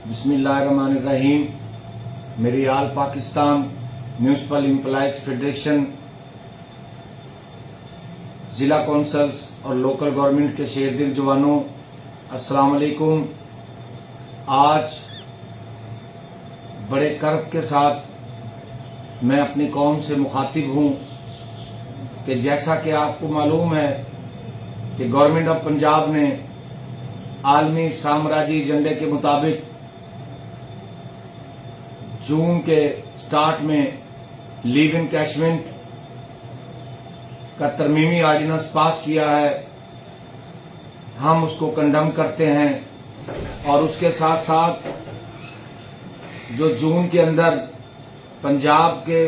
बिस्मिल्लाहिर्रहमानिर्रहीम। मेरी आल Pakistan municipal employees federation, ज़िला कौंसल्स और लोकल गवर्नमेंट के शेर दिल जवानों, अस्सलाम वालेकुम। आज बड़े कर्ब के साथ मैं अपनी कौम से मुखातिब हूँ कि जैसा कि आपको मालूम है कि गवर्नमेंट ऑफ पंजाब ने आलमी साम्राज्य एजेंडे के मुताबिक जून के स्टार्ट में लीव इनकैशमेंट का तरमीमी ऑर्डिनेंस पास किया है। हम उसको कंडम करते हैं और उसके साथ साथ जो जून के अंदर पंजाब के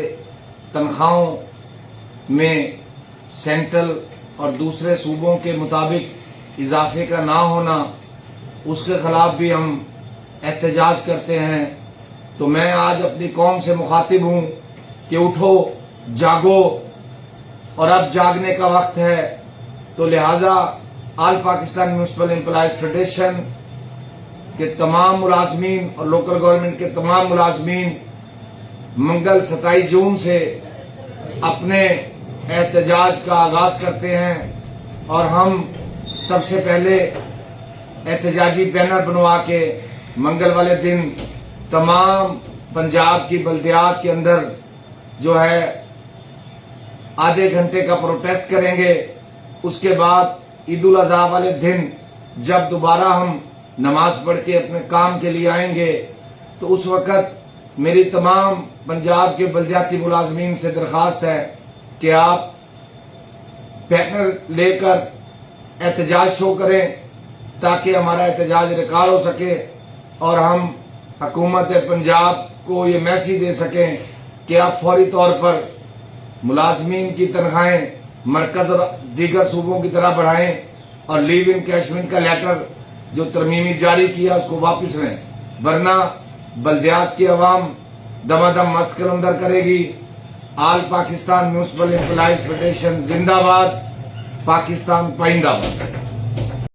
तनख्वाहों में सेंट्रल और दूसरे सूबों के मुताबिक इजाफे का ना होना, उसके खिलाफ भी हम एहतजाज करते हैं। तो मैं आज अपनी कौम से मुखातिब हूँ कि उठो, जागो और अब जागने का वक्त है। तो लिहाजा आल पाकिस्तान म्यूनसिपल एम्प्लॉइज फेडरेशन के तमाम मुलाजमीन और लोकल गवर्नमेंट के तमाम मुलाजमीन मंगल 27 जून से अपने एहतजाज का आगाज करते हैं और हम सबसे पहले एहतजाजी बैनर बनवा के मंगल वाले दिन तमाम पंजाब की बल्दियात के अंदर जो है आधे घंटे का प्रोटेस्ट करेंगे। उसके बाद ईद उल अज़हा वाले दिन जब दोबारा हम नमाज पढ़ के अपने काम के लिए आएंगे, तो उस वक़्त मेरी तमाम पंजाब के बल्दियाती मुलाजमीन से दरख्वास्त है कि आप बैनर लेकर एहतजाज शो करें ताकि हमारा एहतजाज रिकॉर्ड हो सके और हम हुकूमत पंजाब को ये मैसेज दे सकें कि आप फौरी तौर पर मुलाजमीन की तनख्वाहें मरकज और दीगर सूबों की तरह बढ़ाएं और लीव इनकैशमेंट का लेटर जो तरमीमी जारी किया उसको वापस लें, वरना बल्दियात की अवाम दमादम मस्त कलंदर करेगी। आल पाकिस्तान म्यूनसिपल एम्प्लॉइज फेडरेशन जिंदाबाद, पाकिस्तान पाइंदाबाद।